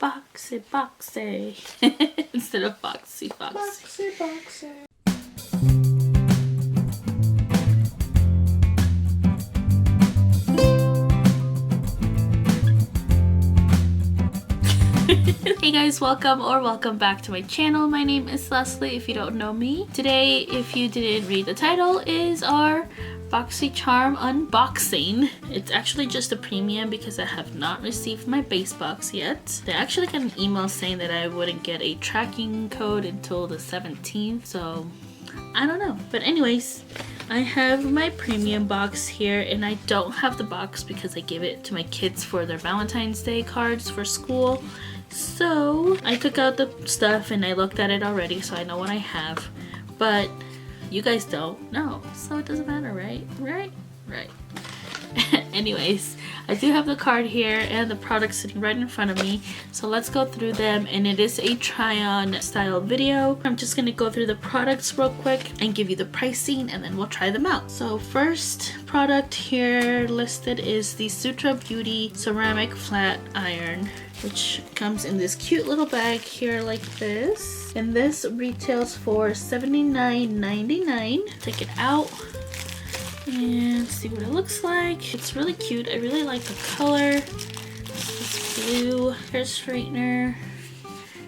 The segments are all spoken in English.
Boxy, Boxy. Instead of Boxy, Boxy. Boxy, Boxy. Hey guys, welcome back to my channel. My name is Leslie if you don't know me. Today, if you didn't read the title, is our Boxy Charm unboxing. It's actually just a premium because I have not received my base box yet. I actually got an email saying that I wouldn't get a tracking code until the 17th, so I don't know. But anyways, I have my premium box here, and I don't have the box because I gave it to my kids for their Valentine's Day cards for school. So I took out the stuff and I looked at it already, so I know what I have. But you guys don't know, so it doesn't matter, right? Right. Anyways, I do have the card here and the products sitting right in front of me, so let's go through them. And it is a try-on style video. I'm just gonna go through the products real quick and give you the pricing, and then we'll try them out. So first product here listed is the Sutra Beauty Ceramic Flat Iron, which comes in this cute little bag here like this, and this retails for $79.99. Take it out and see what it looks like. It's really cute. I really like the color. It's this blue hair straightener,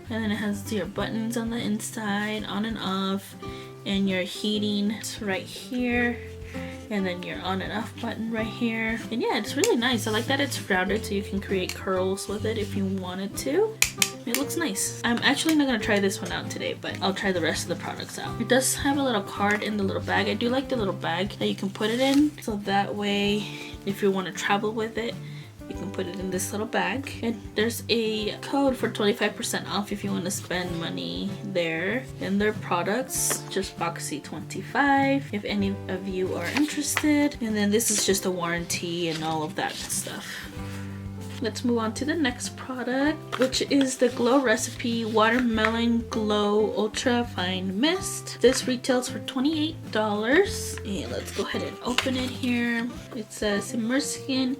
and then it has your buttons on the inside, on and off, and your heating right here, and then your on and off button right here. And yeah, it's really nice. I like that it's rounded so you can create curls with it if you wanted to. It looks nice. I'm actually not gonna try this one out today, but I'll try the rest of the products out. It does have a little card in the little bag. I do like the little bag that you can put it in, so that way if you want to travel with it, you can put it in this little bag. And there's a code for 25% off if you want to spend money there in their products. Just Boxy 25 if any of you are interested. And then this is just a warranty and all of that stuff. Let's move on to the next product, which is the Glow Recipe Watermelon Glow Ultra Fine Mist. This retails for $28. And let's go ahead and open it here. It says immerse skin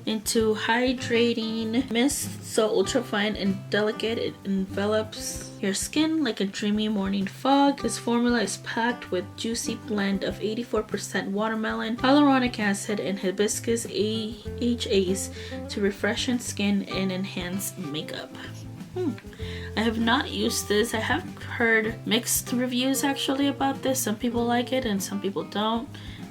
into hydrating mist, so ultra fine and delicate. It envelops your skin like a dreamy morning fog. This formula is packed with juicy blend of 84% watermelon, hyaluronic acid, and hibiscus AHAs to refreshen skin and enhance makeup. I have not used this. I have heard mixed reviews actually about this. Some people like it and some people don't.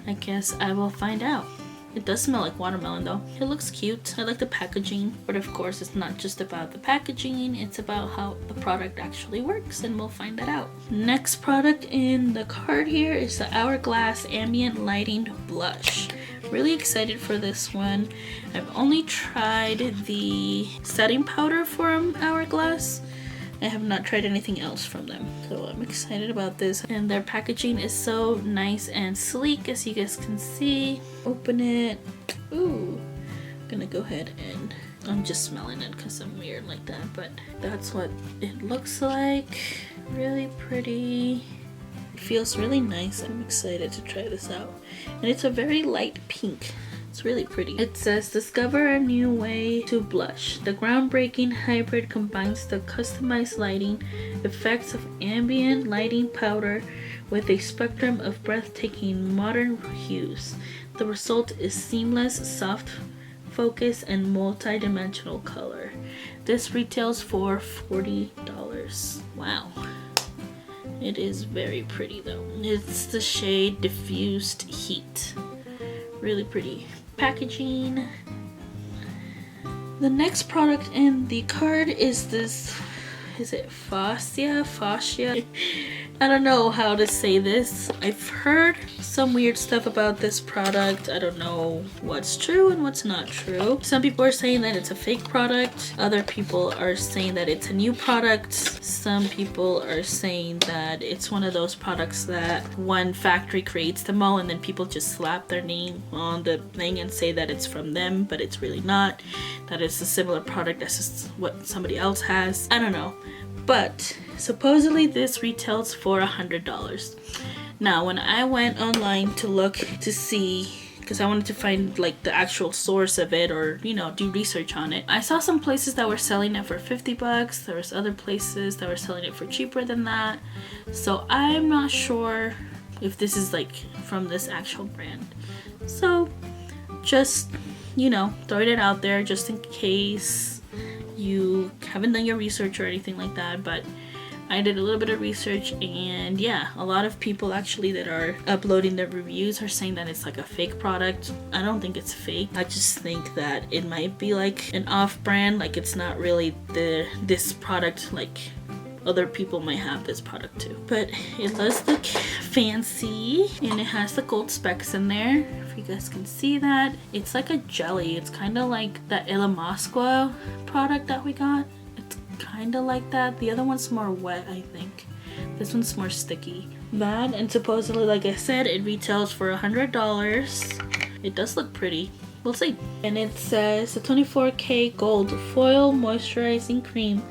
I guess I will find out. It does smell like watermelon though. It looks cute. I like the packaging, but of course it's not just about the packaging, it's about how the product actually works, and we'll find that out. Next product in the card here is the Hourglass Ambient Lighting Blush. Really excited for this one. I've only tried the setting powder from Hourglass. I have not tried anything else from them, so I'm excited about this. And their packaging is so nice and sleek, as you guys can see. Open it. Ooh, I'm gonna go ahead and I'm just smelling it because I'm weird like that, but that's what it looks like. Really pretty. It feels really nice. I'm excited to try this out. And it's a very light pink. It's really pretty. It says, discover a new way to blush. The groundbreaking hybrid combines the customized lighting effects of ambient lighting powder with a spectrum of breathtaking modern hues. The result is seamless, soft focus, and multi-dimensional color. This retails for $40. Wow. It is very pretty though. It's the shade Diffused Heat. Really pretty packaging. The next product in the card is this, is it Faccia? I don't know how to say this. I've heard some weird stuff about this product. I don't know what's true and what's not true. Some people are saying that it's a fake product. Other people are saying that it's a new product. Some people are saying that it's one of those products that one factory creates them all and then people just slap their name on the thing and say that it's from them, but it's really not. That it's a similar product as just what somebody else has. I don't know. But supposedly this retails for $100. Now when I went online to look to see because I wanted to find like the actual source of it, or you know, do research on it. I saw some places that were selling it for 50 bucks. There was other places that were selling it for cheaper than that. So I'm not sure if this is like from this actual brand. So just, you know, throwing it out there just in case you haven't done your research or anything like that. But I did a little bit of research, and yeah, a lot of people actually that are uploading their reviews are saying that it's like a fake product. I don't think it's fake. I just think that it might be like an off-brand, like it's not really this product like other people might have this product too. But it does look fancy, and it has the gold specks in there. If you guys can see that, it's like a jelly. It's kind of like that Ilamasqua product that we got. Kind of like that. The other one's more wet, I think. This one's more sticky. That, and supposedly, like I said, it retails for $100. It does look pretty. We'll see. And it says the 24K Gold Foil Moisturizing Cream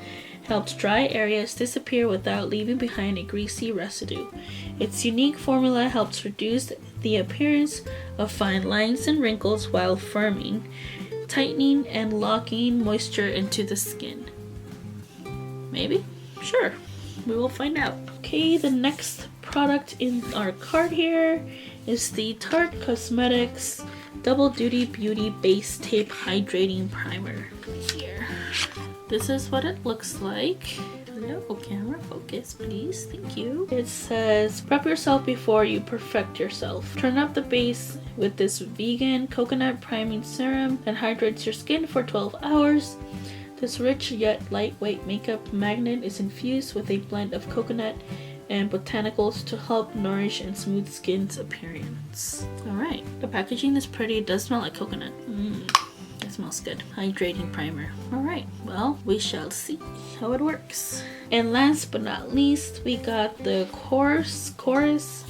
helps dry areas disappear without leaving behind a greasy residue. Its unique formula helps reduce the appearance of fine lines and wrinkles while firming, tightening, and locking moisture into the skin. Maybe? Sure. We will find out. Okay, the next product in our cart here is the Tarte Cosmetics Double Duty Beauty Base Tape Hydrating Primer. Here. This is what it looks like. Hello, camera, focus, please. Thank you. It says, prep yourself before you perfect yourself. Turn up the base with this vegan coconut priming serum that hydrates your skin for 12 hours. This rich yet lightweight makeup magnet is infused with a blend of coconut and botanicals to help nourish and smooth skin's appearance. Alright, the packaging is pretty. It does smell like coconut. It smells good. Hydrating primer. Alright, well, we shall see how it works. And last but not least, we got the Korres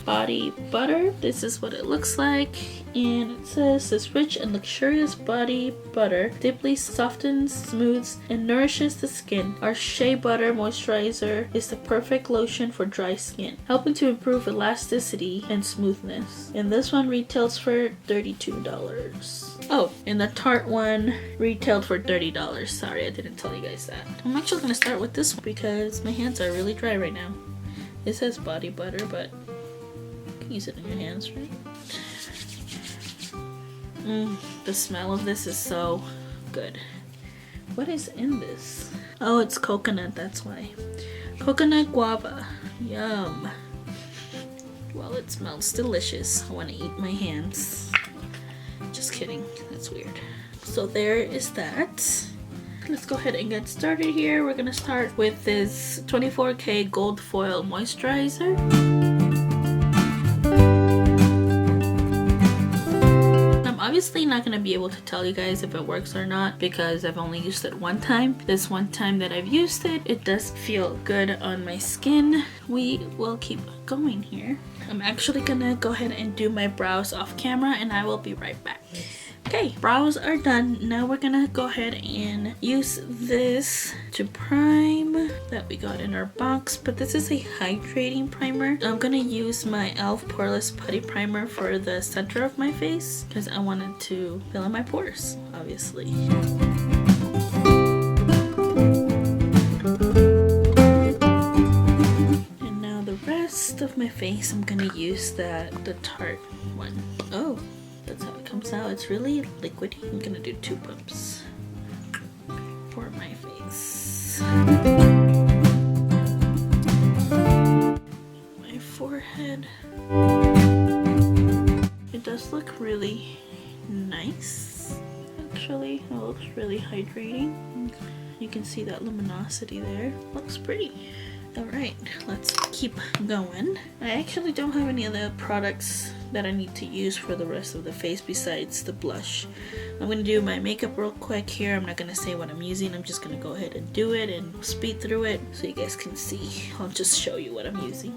Body Butter. This is what it looks like. And it says, this rich and luxurious body butter deeply softens, smooths, and nourishes the skin. Our shea butter moisturizer is the perfect lotion for dry skin, helping to improve elasticity and smoothness. And this one retails for $32. Oh, and the Tarte one retailed for $30. Sorry, I didn't tell you guys that. I'm actually gonna start with this one because my hands are really dry right now. It says body butter, but you can use it in your hands, right? The smell of this is so good. What is in this? Oh, it's coconut, that's why. Coconut guava. Yum. Well, it smells delicious. I want to eat my hands. Just kidding. That's weird. So there is that. Let's go ahead and get started here. We're gonna start with this 24K Gold Foil Moisturizer. Obviously not going to be able to tell you guys if it works or not because I've only used it one time. This one time that I've used it, it does feel good on my skin. We will keep going here. I'm actually going to go ahead and do my brows off camera and I will be right back. Okay, brows are done. Now we're gonna go ahead and use this to prime that we got in our box, but this is a hydrating primer. I'm gonna use my e.l.f. Poreless Putty Primer for the center of my face because I wanted to fill in my pores, obviously. And now the rest of my face, I'm gonna use the Tarte one. Oh. That's how it comes out. It's really liquidy. I'm gonna do 2 pumps for my face. My forehead. It does look really nice. Actually, it looks really hydrating. You can see that luminosity there. Looks pretty. Alright, let's keep going. I actually don't have any other products that I need to use for the rest of the face besides the blush. I'm going to do my makeup real quick here. I'm not going to say what I'm using. I'm just going to go ahead and do it and speed through it so you guys can see. I'll just show you what I'm using.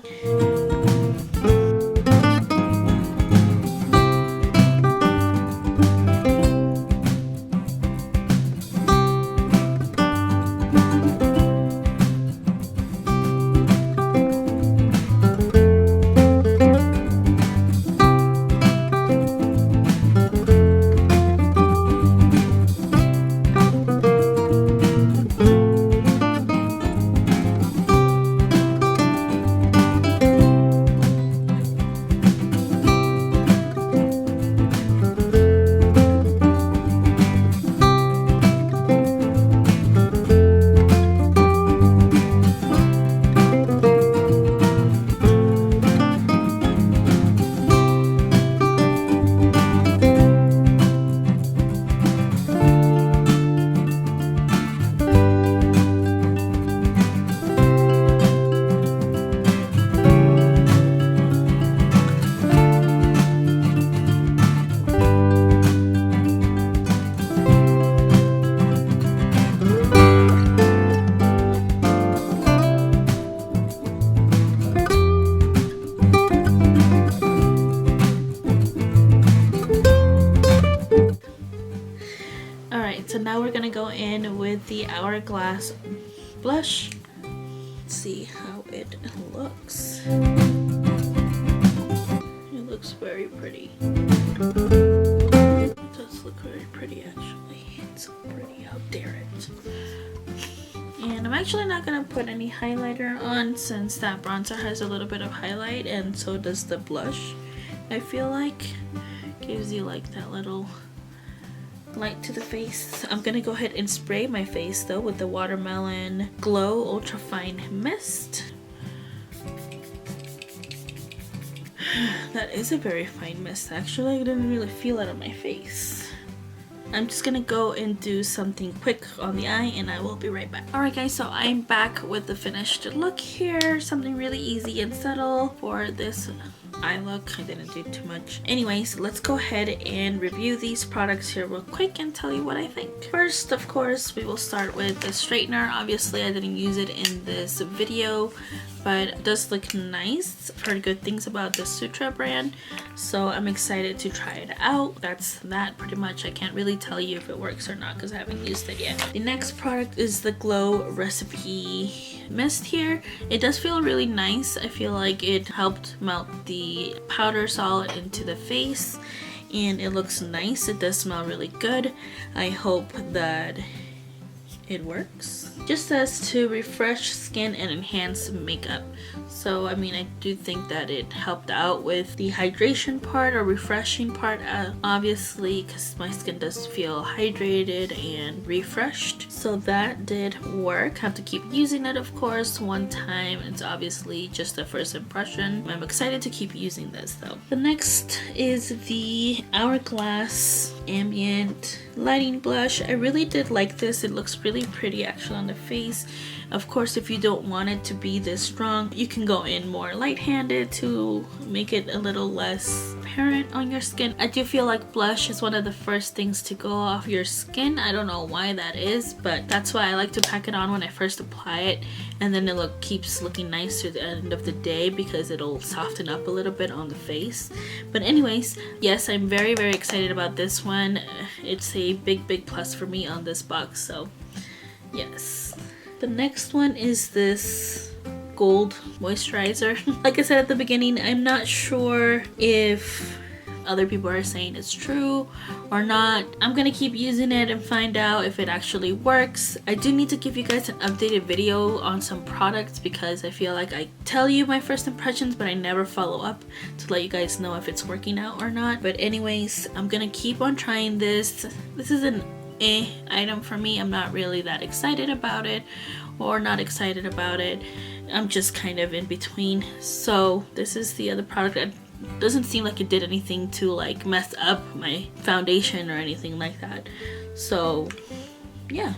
blush. Let's see how it looks. It looks very pretty. It does look very pretty actually. It's so pretty, how dare it. And I'm actually not gonna put any highlighter on since that bronzer has a little bit of highlight, and so does the blush. I feel like gives you like that little light to the face. I'm gonna go ahead and spray my face though with the Watermelon Glow Ultra Fine Mist. That is a very fine mist actually. I didn't really feel it on my face. I'm just gonna go and do something quick on the eye and I will be right back. Alright guys, so I'm back with the finished look here. Something really easy and subtle for this eye look. I didn't do too much. Anyways, let's go ahead and review these products here real quick and tell you what I think. First, of course, we will start with the straightener. Obviously, I didn't use it in this video, but it does look nice. I've heard good things about the Sutra brand, so I'm excited to try it out. That's that pretty much. I can't really tell you if it works or not because I haven't used it yet. The next product is the Glow Recipe Mist here. It does feel really nice. I feel like it helped melt the powder solid into the face and it looks nice. It does smell really good. I hope that it works. Just says to refresh skin and enhance makeup. So I mean, I do think that it helped out with the hydration part or refreshing part, obviously, because my skin does feel hydrated and refreshed. So that did work. Have to keep using it, of course, one time. It's obviously just a first impression. I'm excited to keep using this though. The next is the Hourglass Ambient Lighting Blush. I really did like this. It looks really pretty actually on the face. Of course, if you don't want it to be this strong, you can go in more light-handed to make it a little less apparent on your skin. I do feel like blush is one of the first things to go off your skin. I don't know why that is, but that's why I like to pack it on when I first apply it, and then it keeps looking nice to the end of the day because it'll soften up a little bit on the face. But anyways, yes, I'm very excited about this one. It's a big plus for me on this box, so yes. The next one is this gold moisturizer. Like I said at the beginning, I'm not sure if other people are saying it's true or not. I'm gonna keep using it and find out if it actually works. I do need to give you guys an updated video on some products because I feel like I tell you my first impressions but I never follow up to let you guys know if it's working out or not. But anyways, I'm gonna keep on trying this. This is an item for me. I'm not really that excited about it or not excited about it. I'm just kind of in between. So this is the other product. It doesn't seem like it did anything to like mess up my foundation or anything like that. So yeah,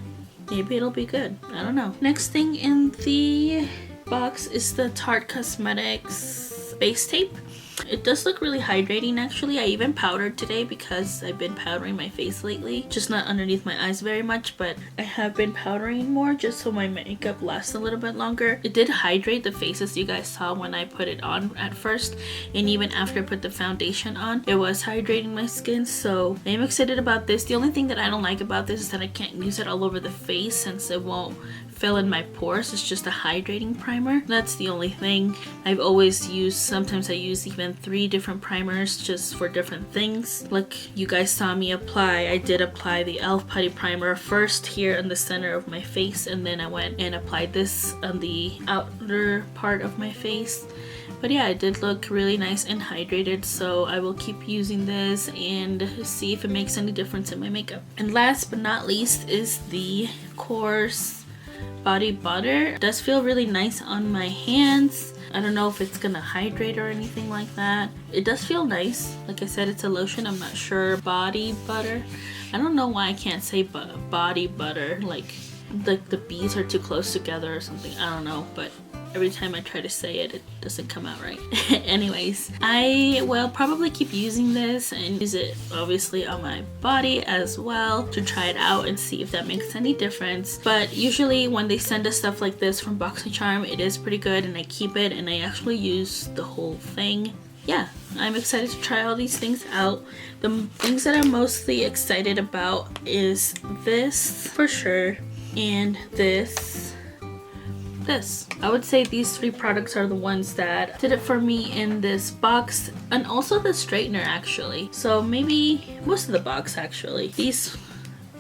maybe it'll be good. I don't know. Next thing in the box is the Tarte Cosmetics base tape. It does look really hydrating actually. I even powdered today because I've been powdering my face lately. Just not underneath my eyes very much, but I have been powdering more just so my makeup lasts a little bit longer. It did hydrate the faces you guys saw when I put it on at first, and even after I put the foundation on, it was hydrating my skin. So I am excited about this. The only thing that I don't like about this is that I can't use it all over the face since it won't fill in my pores. It's just a hydrating primer. That's the only thing. I've always used, sometimes I use even 3 different primers just for different things. Like you guys saw me apply, I did apply the e.l.f. Putty Primer first here in the center of my face, and then I went and applied this on the outer part of my face. But yeah, it did look really nice and hydrated, so I will keep using this and see if it makes any difference in my makeup. And last but not least is the Korres body butter. It does feel really nice on my hands. I don't know if it's gonna hydrate or anything like that. It does feel nice. Like I said, it's a lotion. I'm not sure. Body butter. I don't know why I can't say body butter. Like the B's are too close together or something. I don't know, but every time I try to say it, it doesn't come out right. Anyways, I will probably keep using this and use it obviously on my body as well to try it out and see if that makes any difference. But usually when they send us stuff like this from Boxy, it is pretty good, and I keep it and I actually use the whole thing. Yeah, I'm excited to try all these things out. The things that I'm mostly excited about is this for sure, and this, this. I would say these 3 products are the ones that did it for me in this box, and also the straightener actually. So maybe most of the box actually. These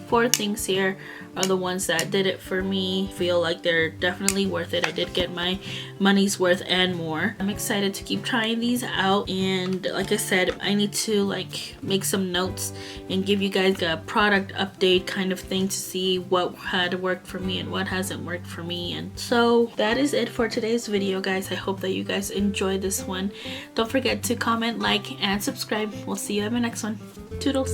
4 things here are the ones that did it for me. Feel like they're definitely worth it. I did get my money's worth and more. I'm excited to keep trying these out, and like I said, I need to like make some notes and give you guys a product update kind of thing to see what had worked for me and what hasn't worked for me. And so that is it for today's video, guys. I hope that you guys enjoyed this one. Don't forget to comment, like, and subscribe. We'll see you in my next one. Toodles.